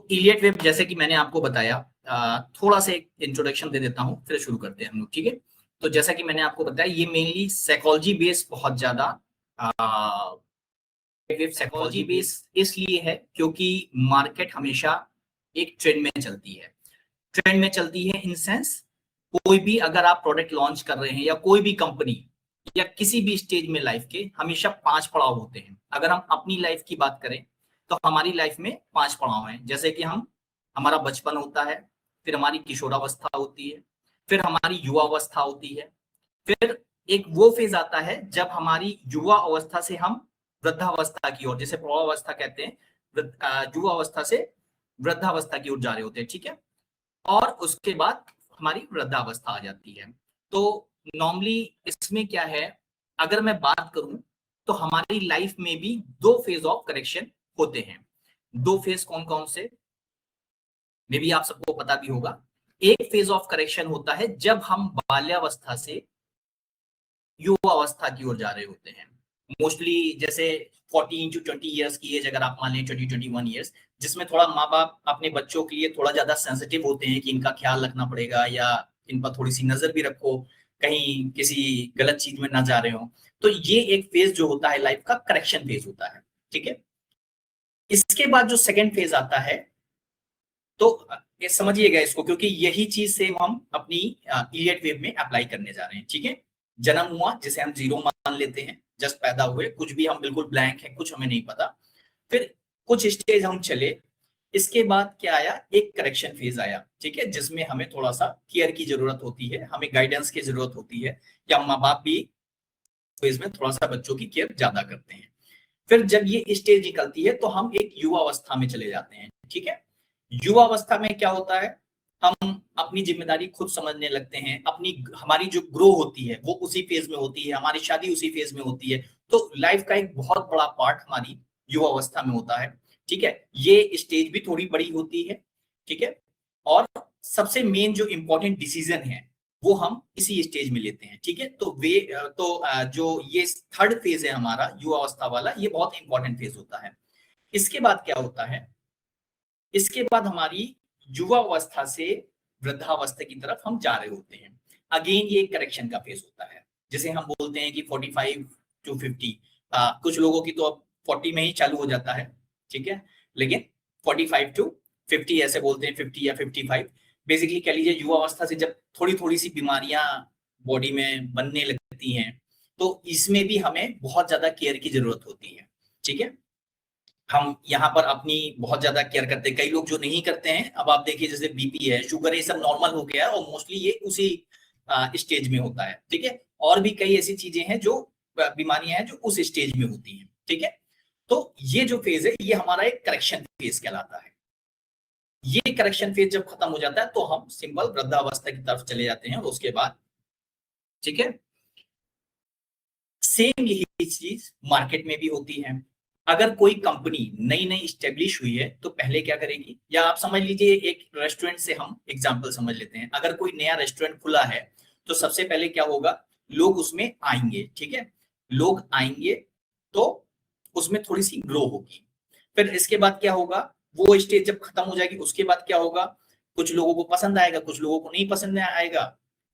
Elliot wave जैसे कि मैंने आपको बताया, थोड़ा सा एक इंट्रोडक्शन दे देता हूँ, फिर शुरू करते हैं हम लोग, ठीक है। तो जैसा कि मैंने आपको बताया, ये मेनली साइकोलॉजी बेस्ड बहुत ज्यादा वेव साइकोलॉजी बेस्ड इसलिए है क्योंकि मार्केट हमेशा एक ट्रेंड में चलती है। ट्रेंड में चलती है इन सेंस, कोई भी अगर आप प्रोडक्ट लॉन्च कर रहे हैं या कोई भी कंपनी या किसी भी स्टेज में लाइफ के, हमेशा 5 पड़ाव होते हैं। अगर हम अपनी लाइफ की बात करें तो हमारी लाइफ में 5 पड़ाव हैं। जैसे कि हमारा बचपन होता है, फिर हमारी किशोरावस्था होती है, फिर हमारी युवावस्था होती है, फिर एक वो फेज आता है जब हमारी युवा अवस्था से हम वृद्धावस्था की ओर, जैसे प्रौढ़ावस्था कहते हैं, युवा अवस्था से वृद्धावस्था की ओर जा रहे होते हैं, ठीक है। और उसके बाद हमारी वृद्धावस्था आ जाती है। तो नॉर्मली इसमें क्या है, अगर मैं बात करूं तो हमारी लाइफ में भी 2 फेज ऑफ करेक्शन होते हैं। 2 फेज कौन कौन से, मे बी आप सबको पता भी होगा। एक फेज ऑफ करेक्शन होता है जब हम बाल्यावस्था से युवा अवस्था की ओर जा रहे होते हैं। मोस्टली जैसे 14 टू 20 ईयर्स की एज अगर आप मान लें, 20-21 ईयर्स, जिसमें थोड़ा माँ बाप अपने बच्चों के लिए थोड़ा ज्यादा सेंसिटिव होते हैं कि इनका ख्याल रखना पड़ेगा या इन पर थोड़ी सी नजर भी रखो, कहीं किसी गलत चीज में ना जा रहे हो। तो ये एक फेज जो होता है लाइफ का, करेक्शन फेज होता है, ठीक है। इसके बाद जो सेकेंड फेज आता है, तो ये समझिएगा इसको, क्योंकि यही चीज सेम हम अपनी इलियट वेव में अप्लाई करने जा रहे हैं, ठीक है। जन्म हुआ, जिसे हम जीरो मान लेते हैं, जस्ट पैदा हुए, कुछ भी हम बिल्कुल ब्लैंक है, कुछ हमें नहीं पता। फिर कुछ स्टेज हम चले, इसके बाद क्या आया, एक करेक्शन फेज आया, ठीक है, जिसमें हमें थोड़ा सा केयर की जरूरत होती है, हमें गाइडेंस की जरूरत होती है, या माँ बाप भी फेज में थोड़ा सा बच्चों की केयर ज्यादा करते हैं। फिर जब ये स्टेज निकलती है तो हम एक युवा अवस्था में चले जाते हैं, ठीक है। युवा अवस्था में क्या होता है, हम अपनी जिम्मेदारी खुद समझने लगते हैं, अपनी हमारी जो ग्रो होती है वो उसी फेज में होती है, हमारी शादी उसी फेज में होती है। तो लाइफ का एक बहुत बड़ा पार्ट हमारी युवा अवस्था में होता है, ठीक है। ये स्टेज भी थोड़ी बड़ी होती है, ठीक है। और सबसे मेन जो इंपॉर्टेंट डिसीजन है वो हम इसी स्टेज में लेते हैं, ठीक है। जो ये थर्ड फेज है हमारा युवा अवस्था वाला, ये बहुत इंपॉर्टेंट फेज होता है। इसके बाद क्या होता है, इसके बाद हमारी युवा अवस्था से वृद्धावस्था की तरफ हम जा रहे होते हैं। अगेन ये एक करेक्शन का फेज होता है, जिसे हम बोलते हैं कि 45 टू 50। कुछ लोगों की तो अब 40 में ही चालू हो जाता है, ठीक है, लेकिन 45 टू 50 ऐसे बोलते हैं, 50 या 55। बेसिकली कह लीजिए युवा अवस्था से जब थोड़ी थोड़ी सी बीमारियां बॉडी में बनने लगती हैं, तो इसमें भी हमें बहुत ज्यादा केयर की जरूरत होती है, ठीक है। हम यहाँ पर अपनी बहुत ज्यादा केयर करते हैं, कई लोग जो नहीं करते हैं। अब आप देखिए जैसे बीपी है, शुगर है, ये सब नॉर्मल हो गया है और मोस्टली ये उसी स्टेज में होता है, ठीक है। और भी कई ऐसी चीजें हैं जो बीमारियां हैं जो उस स्टेज में होती हैं, ठीक है। तो ये जो फेज है ये हमारा एक करेक्शन फेज कहलाता है। ये करेक्शन फेज जब खत्म हो जाता है तो हम सिंपल वृद्धावस्था की तरफ चले जाते हैं, और उसके बाद, ठीक है, सेम यही चीज मार्केट में भी होती है। अगर कोई कंपनी नई नई स्टेब्लिश हुई है तो पहले क्या करेगी, या आप समझ लीजिए एक रेस्टोरेंट से हम एग्जांपल समझ लेते हैं। अगर कोई नया रेस्टोरेंट खुला है तो सबसे पहले क्या होगा, लोग उसमें आएंगे, ठीक है। लोग आएंगे तो उसमें थोड़ी सी ग्रो होगी। फिर इसके बाद क्या होगा, वो स्टेज जब खत्म हो जाएगी उसके बाद क्या होगा, कुछ लोगों को पसंद आएगा, कुछ लोगों को नहीं पसंद आएगा।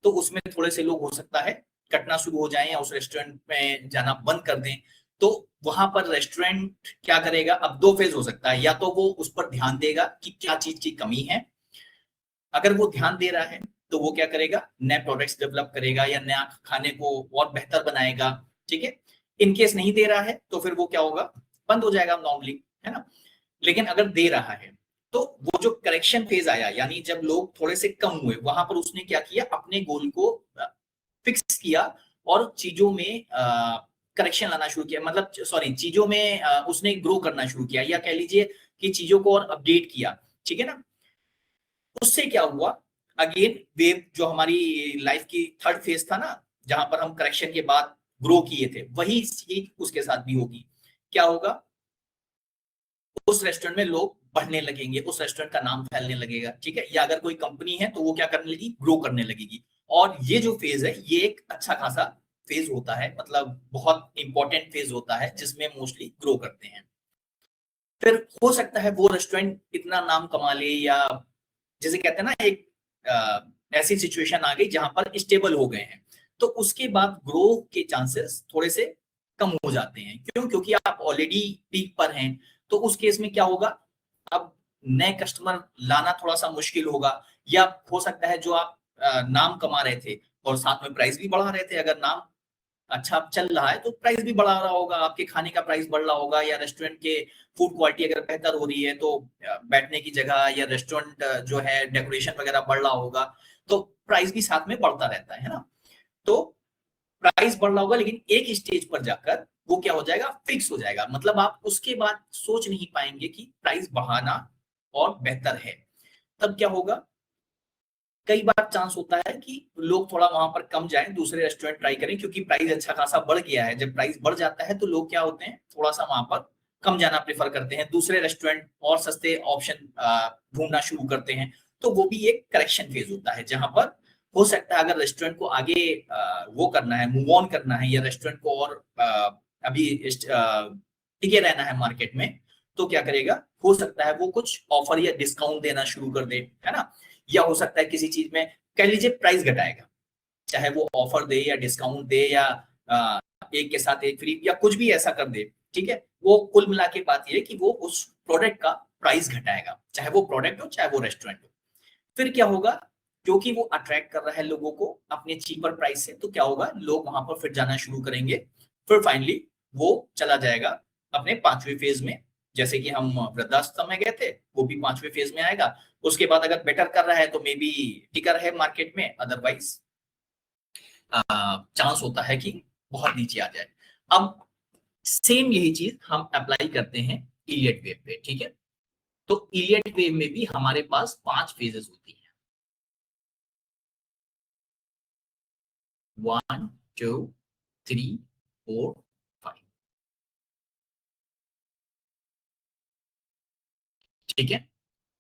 तो उसमें थोड़े से लोग हो सकता है कटना शुरू हो जाएं या उस रेस्टोरेंट में जाना बंद कर दें। तो वहां पर रेस्टोरेंट क्या करेगा, अब 2 फेज हो सकता है, या तो वो उस पर ध्यान देगा कि क्या चीज की कमी है। अगर वो ध्यान दे रहा है तो वो क्या करेगा, नए प्रोडक्ट्स डेवलप करेगा या नया खाने को और बेहतर बनाएगा, ठीक है। इनकेस नहीं दे रहा है तो फिर वो क्या होगा, बंद हो जाएगा नॉर्मली, है ना। लेकिन अगर दे रहा है तो वो जो करेक्शन फेज आया, यानी जब लोग थोड़े से कम हुए, वहां पर उसने क्या किया, अपने गोल को फिक्स किया और चीजों में करेक्शन लाना शुरू किया, मतलब सॉरी, चीजों में उसने ग्रो करना शुरू किया, या कह लीजिए कि चीजों को और अपडेट किया, ठीक है ना। उससे क्या हुआ, अगेन वेव जो हमारी लाइफ की थर्ड फेज था ना, जहां पर हम करेक्शन के बाद ग्रो किए थे, वही चीज उसके साथ भी होगी। क्या होगा, उस रेस्टोरेंट में लोग बढ़ने लगेंगे, उस रेस्टोरेंट का नाम फैलने लगेगा, ठीक है। या अगर कोई कंपनी है तो वो क्या करने लगी, ग्रो करने लगेगी। और ये जो फेज है ये एक अच्छा खासा फेज होता है, मतलब बहुत इंपॉर्टेंट फेज होता है जिसमें मोस्टली ग्रो करते हैं। फिर हो सकता है वो रेस्टोरेंट इतना नाम कमा ले, या जैसे कहते हैं ना एक ऐसी सिचुएशन आ गई जहां पर स्टेबल हो गए हैं, तो उसके बाद ग्रो के चांसेस थोड़े से कम हो जाते हैं। क्यों? क्योंकि आप ऑलरेडी पीक पर हैं। तो उस केस में क्या होगा, अब नए कस्टमर लाना थोड़ा सा मुश्किल होगा, या हो सकता है जो आप नाम कमा रहे थे और साथ में प्राइस भी बढ़ा रहे थे, अगर नाम अच्छा चल रहा है तो प्राइस भी बढ़ा रहा होगा, आपके खाने का प्राइस बढ़ रहा होगा, या रेस्टोरेंट के फूड क्वालिटी अगर बेहतर हो रही है तो बैठने की जगह या रेस्टोरेंट जो है डेकोरेशन वगैरह बढ़ रहा होगा, तो प्राइस भी साथ में बढ़ता रहता है ना। तो प्राइस बढ़ रहा होगा, लेकिन एक स्टेज पर जाकर वो क्या हो जाएगा, फिक्स हो जाएगा। मतलब आप उसके बाद सोच नहीं पाएंगे कि प्राइस बढ़ाना और बेहतर है। तब क्या होगा, कई बार चांस होता है कि लोग थोड़ा वहां पर कम जाएं, दूसरे रेस्टोरेंट ट्राई करें, क्योंकि प्राइस अच्छा खासा बढ़ गया है। जब प्राइस बढ़ जाता है तो लोग क्या होते हैं, थोड़ा सा वहां पर कम जाना प्रेफर करते हैं, दूसरे रेस्टोरेंट और सस्ते ऑप्शन ढूंढना शुरू करते हैं। तो वो भी एक करेक्शन फेज होता है, जहां पर हो सकता है अगर रेस्टोरेंट को आगे वो करना है, मूव ऑन करना है, या रेस्टोरेंट को और अभी टिके रहना है मार्केट में, तो क्या करेगा, हो सकता है वो कुछ ऑफर या डिस्काउंट देना शुरू कर दे, है ना। या हो सकता है किसी चीज में कह लीजिए प्राइस घटाएगा, चाहे वो ऑफर दे या डिस्काउंट दे, या एक के साथ एक फ्री, या कुछ भी ऐसा कर दे। ठीक है, वो कुल मिला के बात ये है कि वो उस प्रोडक्ट का प्राइस घटाएगा, चाहे वो प्रोडक्ट हो चाहे वो रेस्टोरेंट हो। फिर क्या होगा, क्योंकि वो अट्रैक्ट कर रहा है लोगों को अपने चीपर प्राइस से, तो क्या होगा, लोग वहां पर फिर जाना शुरू करेंगे। फिर फाइनली वो चला जाएगा अपने पांचवें फेज में। जैसे कि हम वृद्धाश्रम में गए थे, वो भी पांचवें फेज में आएगा। उसके बाद अगर बेटर कर रहा है तो मे बी टिकर है मार्केट में, अदरवाइज चांस होता है कि बहुत नीचे आ जाए। अब सेम यही चीज हम अप्लाई करते हैं इलियट वेव पे। ठीक है, तो इलियट वेव में भी हमारे पास 5 फेजेस होती हैं, 1 2 3 4 5। ठीक है,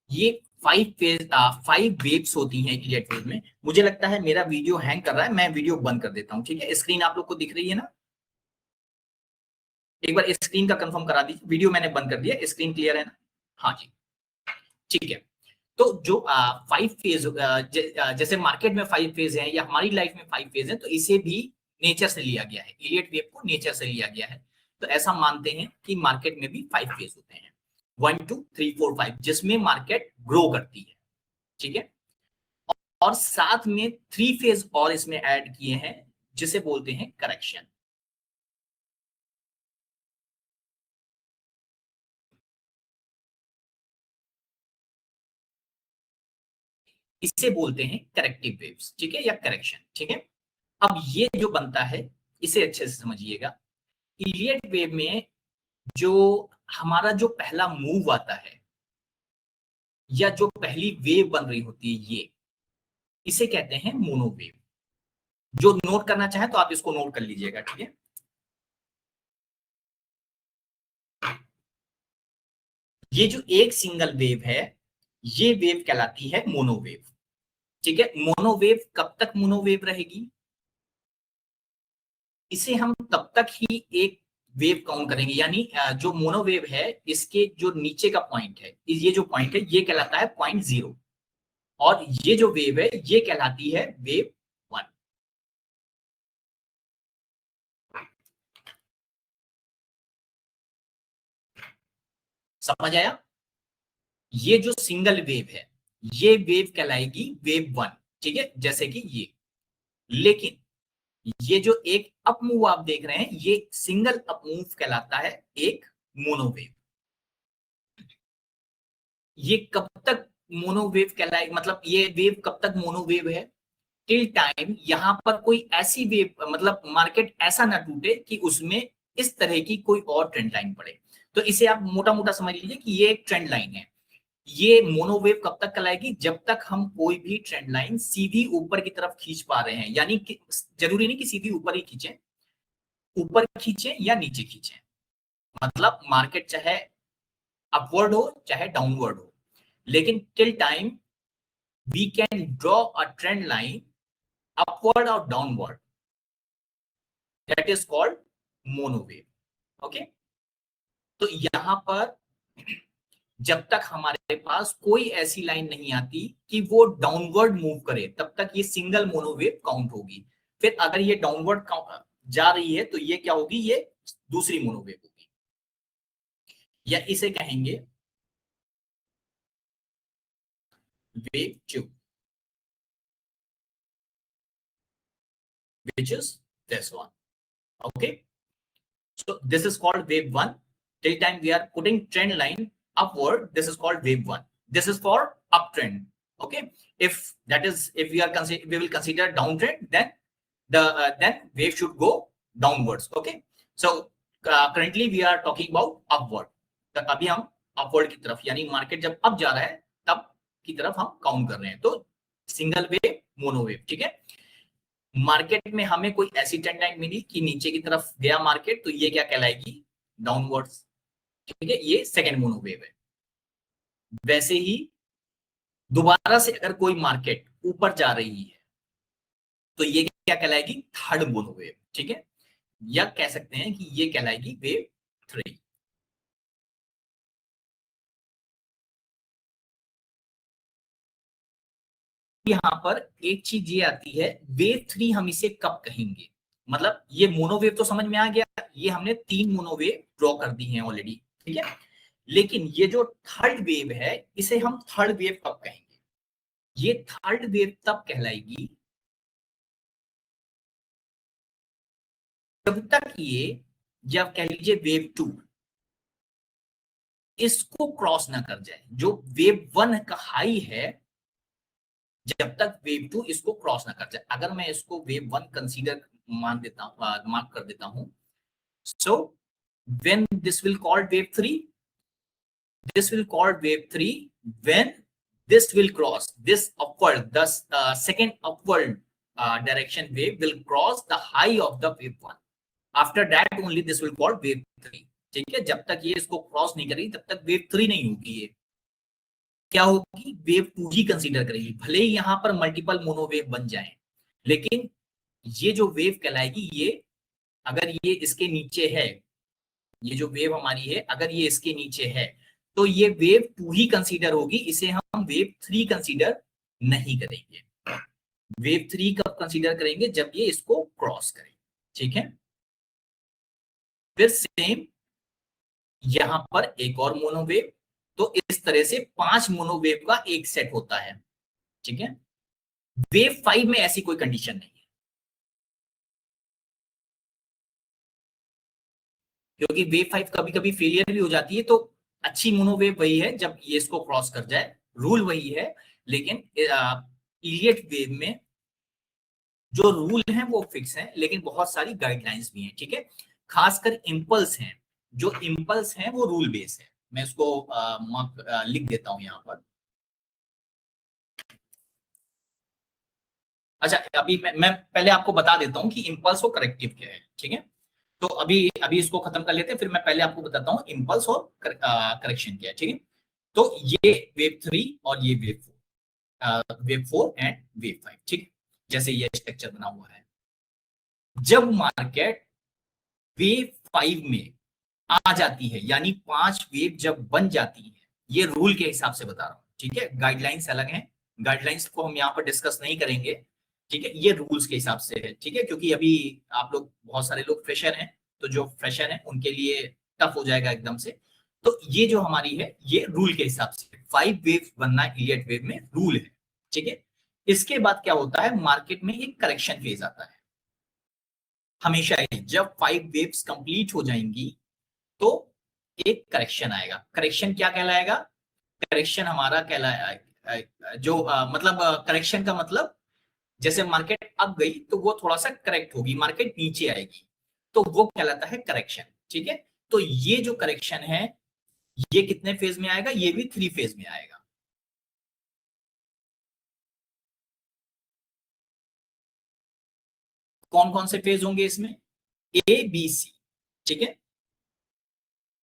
ये 5 वेव्स होती हैं इलियट वेव में। मुझे लगता है मेरा वीडियो हैंग कर रहा है, मैं वीडियो बंद कर देता हूँ। ठीक है, स्क्रीन आप लोग को दिख रही है ना? एक बार स्क्रीन का कंफर्म करा दीजिए। वीडियो मैंने बंद कर दिया, स्क्रीन क्लियर है ना? हाँ जी, ठीक है। तो जो 5 फेज, जैसे मार्केट में 5 फेज है या हमारी लाइफ में 5 फेज है, तो इसे भी नेचर से लिया गया है, इलियट वेव को नेचर से लिया गया है। तो ऐसा मानते हैं कि मार्केट में भी 5 फेज होते हैं, 1 2 3 4 5, जिसमें मार्केट ग्रो करती है। ठीक है, और साथ में 3 फेज और इसमें ऐड किए हैं, जिसे बोलते हैं करेक्शन। इसे बोलते हैं करेक्टिव वेव्स, ठीक है, या करेक्शन। ठीक है, अब ये जो बनता है, इसे अच्छे से समझिएगा। इलियट वेव में जो हमारा जो पहला मूव आता है, या जो पहली वेव बन रही होती है, ये इसे कहते हैं मोनो वेव। जो नोट करना चाहे तो आप इसको नोट कर लीजिएगा। ठीक है, ये जो एक सिंगल वेव है, ये वेव कहलाती है मोनो वेव। ठीक है, मोनो वेव कब तक मोनो वेव रहेगी, इसे हम तब तक ही एक वेव काउंट करेंगे। यानी जो मोनो वेव है, इसके जो नीचे का पॉइंट है, ये जो पॉइंट है, ये कहलाता है पॉइंट 0, और ये जो वेव है ये कहलाती है वेव 1। समझ आया? ये जो सिंगल वेव है, ये वेव कहलाएगी वेव 1। ठीक है, जैसे कि ये। लेकिन ये जो एक अप मूव आप देख रहे हैं, ये सिंगल अप मूव कहलाता है एक मोनो वेव। ये कब तक मोनो वेव कहलाए, मतलब ये वेव कब तक मोनो वेव है, टिल टाइम यहां पर कोई ऐसी वेव, मतलब मार्केट ऐसा ना टूटे कि उसमें इस तरह की कोई और ट्रेंड लाइन पड़े। तो इसे आप मोटा मोटा समझ लीजिए कि ये एक ट्रेंड लाइन है। ये मोनोवेव कब तक कहलाएगी, जब तक हम कोई भी ट्रेंड लाइन सीधी ऊपर की तरफ खींच पा रहे हैं। यानी कि जरूरी नहीं कि सीधी ऊपर ही खींचे, ऊपर खींचे या नीचे खींचे, मतलब मार्केट चाहे अपवर्ड हो चाहे डाउनवर्ड हो, लेकिन till time we can draw a trend line upward और downward, that is called monowave. Okay, तो यहां पर जब तक हमारे पास कोई ऐसी लाइन नहीं आती कि वो डाउनवर्ड मूव करे, तब तक ये सिंगल मोनोवेव काउंट होगी। फिर अगर ये डाउनवर्ड जा रही है तो ये क्या होगी, ये दूसरी मोनोवेव होगी, या इसे कहेंगे wave 2, which is this one. Okay, so this is called wave 1. Till time we are putting trend line upward, this is called wave 1. This is for uptrend. Okay, if that is, if we will consider downtrend, then then wave should go downwards. Okay, so currently we are talking about upward. तो अभी हम upward की तरफ, यानी market जब up जा रहा है तब की तरफ हम काउंट कर रहे हैं। तो सिंगल वेव, मोनो वेव, ठीक है। मार्केट में हमें कोई ऐसी ट्रेंड लाइन मिली कि नीचे की तरफ गया मार्केट, तो ये क्या कहलाएगी, डाउनवर्ड्स, ठीक है, ये सेकंड मोनो वेव है। वैसे ही दोबारा से अगर कोई मार्केट ऊपर जा रही है तो ये क्या कहलाएगी, थर्ड मोनो वेव, ठीक है, या कह सकते हैं कि ये कहलाएगी वेव 3। यहां पर एक चीज ये आती है, वेव 3 हम इसे कब कहेंगे, मतलब ये मोनोवेव तो समझ में आ गया, ये हमने 3 मोनोवेव ड्रॉ कर दी हैं ऑलरेडी, ठीक है। लेकिन ये जो थर्ड वेव है, इसे हम थर्ड वेव कब कहेंगे, ये थर्ड वेव तब कहलाएगी जब तक ये, जब कह लीजिए वेव 2 इसको क्रॉस ना कर जाए। जो वेव 1 का हाई है, जब तक वेव 2 इसको क्रॉस ना कर जाए। अगर मैं इसको वेव 1 कंसीडर मान देता हूं, मार्क कर देता हूं, so when this will called wave 3, this will called wave 3 when this will cross this upward, thus second upward direction wave will cross the high of the wave 1. After that only this will called wave 3, ठीक है। जब तक ये इसको cross नहीं करेगी तब तक वेव 3 नहीं होगी। ये क्या होगी, वेव 2 ही कंसीडर करेगी। भले ही यहां पर मल्टीपल मोनोवेव बन जाए, लेकिन ये जो वेव कहलाएगी, ये अगर ये इसके नीचे है, ये जो वेव हमारी है अगर ये इसके नीचे है, तो ये वेव 2 ही कंसीडर होगी, इसे हम वेव 3 कंसीडर नहीं करेंगे। वेव 3 कब कंसीडर करेंगे, जब ये इसको क्रॉस करे, ठीक है। फिर सेम यहां पर एक और मोनोवेव, तो इस तरह से 5 मोनोवेव का एक सेट होता है, ठीक है। वेव 5 में ऐसी कोई कंडीशन नहीं है, क्योंकि वेव 5 कभी कभी फेलियर भी हो जाती है। तो अच्छी मोनोवेव वही है जब ये इसको क्रॉस कर जाए, रूल वही है। लेकिन इलियट वेव में जो रूल हैं वो फिक्स हैं, लेकिन बहुत सारी गाइडलाइंस भी हैं, ठीक है। खासकर इंपल्स हैं, जो इंपल्स हैं वो रूल बेस है। मैं इसको लिख देता हूं यहां पर। अच्छा, अभी मैं पहले आपको बता देता हूं कि इंपल्स और करेक्टिव क्या है, ठीक है। तो अभी अभी इसको खत्म कर लेते हैं, फिर मैं पहले आपको बताता हूं इंपल्स और करेक्शन क्या है, ठीक है। तो ये वेव 3 और ये वेव 4 एंड वेव 5, ठीक, जैसे ये स्ट्रक्चर बना हुआ है। जब मार्केट वेव 5 में आ जाती है, यानी 5 वेव जब बन जाती है, ये रूल के हिसाब से बता रहा हूं, ठीक है। गाइडलाइंस अलग हैं, गाइडलाइंस को हम यहाँ पर डिस्कस नहीं करेंगे, ठीक है। ये रूल्स के हिसाब से है, ठीक है, क्योंकि अभी आप लोग बहुत सारे लोग फ्रेशर हैं, तो जो फ्रेशर हैं उनके लिए टफ हो जाएगा एकदम से। तो ये जो हमारी है, ये रूल के हिसाब से 5 वेव बनना इलियट वेव में रूल है, ठीक है। इसके बाद क्या होता है, मार्केट में एक करेक्शन फेज आता है। हमेशा ही जब 5 वेव्स कंप्लीट हो जाएंगी तो एक करेक्शन आएगा। करेक्शन क्या कहलाएगा, करेक्शन हमारा कहलाएगा जो मतलब करेक्शन का मतलब, जैसे मार्केट अप गई तो वो थोड़ा सा करेक्ट होगी, मार्केट नीचे आएगी, तो वो कहलाता है करेक्शन, ठीक है। तो ये जो करेक्शन है, ये कितने फेज में आएगा, ये भी 3 फेज में आएगा। कौन कौन से फेज होंगे इसमें, ए बी सी, ठीक है।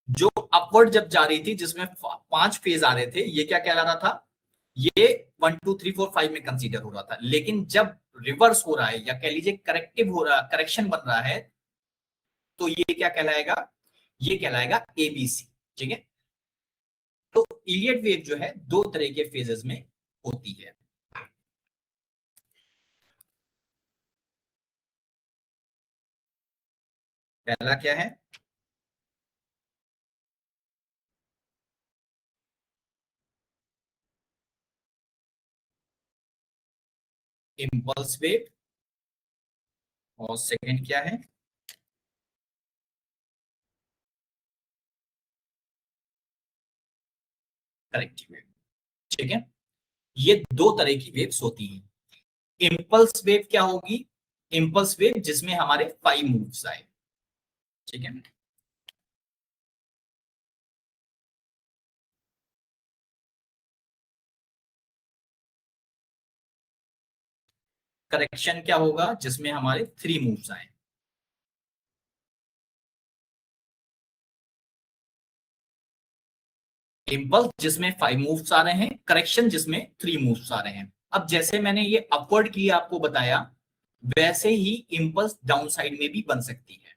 जो अपवर्ड जब जा रही थी, जिसमें 5 फेज आ रहे थे, ये क्या कहला रहा था, ये 1 2 3 4 5 में कंसीडर हो रहा था। लेकिन जब रिवर्स हो रहा है, या कह लीजिए करेक्टिव हो रहा, करेक्शन बन रहा है, तो ये क्या कहलाएगा, ये कहलाएगा एबीसी, ठीक है। इलियट वेव जो है दो तरह के फेजेस में होती है। पहला क्या है? Impulse wave. और सेकंड क्या है? Corrective wave. ठीक है, ये दो तरह की वेव्स होती हैं। इम्पल्स वेव क्या होगी? इम्पल्स वेव जिसमें हमारे 5 मूव्स आए। ठीक है, करेक्शन क्या होगा? जिसमें हमारे 3 मूव्स आए। इम्पल्स जिसमें 5 मूव्स आ रहे हैं, करेक्शन जिसमें 3 मूव्स आ रहे हैं। अब जैसे मैंने ये अपवर्ड की आपको बताया, वैसे ही इम्पल्स डाउन साइड में भी बन सकती है।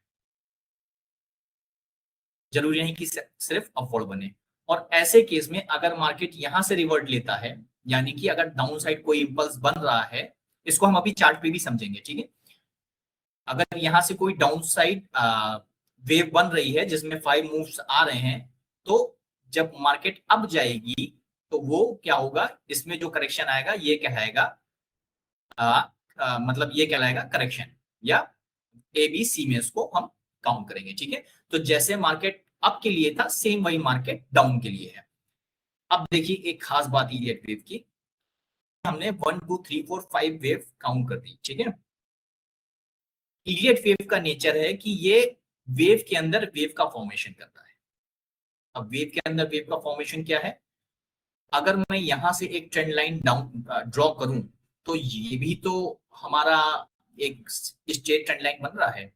जरूरी नहीं कि सिर्फ अपवर्ड बने। और ऐसे केस में अगर मार्केट यहां से रिवर्ट लेता है, यानी कि अगर डाउन साइड कोई इम्पल्स बन रहा है, इसको हम अभी चार्ट पे भी समझेंगे। ठीक है, अगर यहां से कोई डाउन साइड वेव बन रही है जिसमें 5 मूव्स आ रहे हैं, तो जब मार्केट अप जाएगी तो वो क्या होगा? इसमें जो करेक्शन आएगा ये कहलाएगा मतलब ये कहलाएगा करेक्शन, या ए बी सी में इसको हम काउंट करेंगे। ठीक है, तो जैसे मार्केट अप के लिए था, सेम वही मार्केट डाउन के लिए है। अब देखिए एक खास बात इलियट वेव की, हमने 1 2 3 4 5 वेव काउंट कर दी। ठीक है, इलियट वेव का नेचर है कि ये वेव के अंदर वेव का फॉर्मेशन करता है। अब वेव के अंदर वेव का फॉर्मेशन क्या है? अगर मैं यहां से एक ट्रेंड लाइन डाउन ड्रॉ करूं, तो ये भी तो हमारा एक स्ट्रेट ट्रेंड लाइन बन रहा है।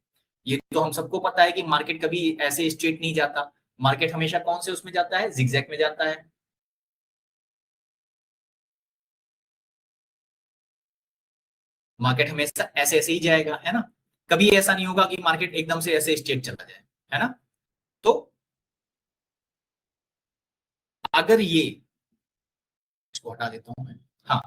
ये तो हम सबको पता है कि मार्केट कभी ऐसे स्ट्रेट नहीं जाता। मार्केट हमेशा कौन से उसमें जाता है? जिगजैग में जाता है। मार्केट हमेशा ऐसे ऐसे ही जाएगा, है ना? कभी ऐसा नहीं होगा कि मार्केट एकदम से ऐसे स्ट्रेट चला जाए, है ना? तो अगर ये, इसको हटा देता हूं मैं। हाँ,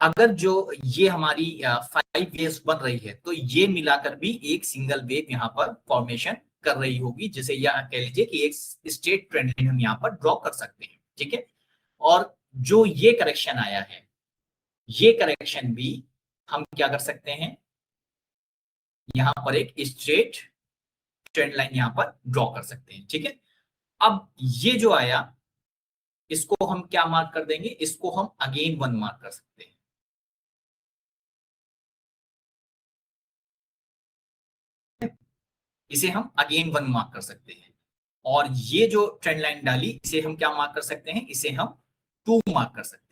अगर जो ये हमारी 5 वेव्स बन रही है, तो ये मिलाकर भी एक सिंगल वेव यहाँ पर फॉर्मेशन कर रही होगी, जिसे यह कह लीजिए कि एक स्ट्रेट ट्रेंड लाइन हम यहाँ पर ड्रॉ कर सकते हैं। ठीक है, और जो ये करेक्शन आया है, ये करेक्शन भी हम क्या कर सकते हैं? यहाँ पर एक स्ट्रेट ट्रेंड लाइन यहाँ पर ड्रॉ कर सकते हैं। ठीक है, अब ये जो आया, इसको हम क्या मार्क कर देंगे? इसको हम अगेन 1 मार्क कर सकते हैं। इसे हम अगेन 1 मार्क कर सकते हैं। और ये जो ट्रेंड लाइन डाली, इसे हम क्या मार्क कर सकते हैं? इसे हम 2 मार्क कर सकते हैं।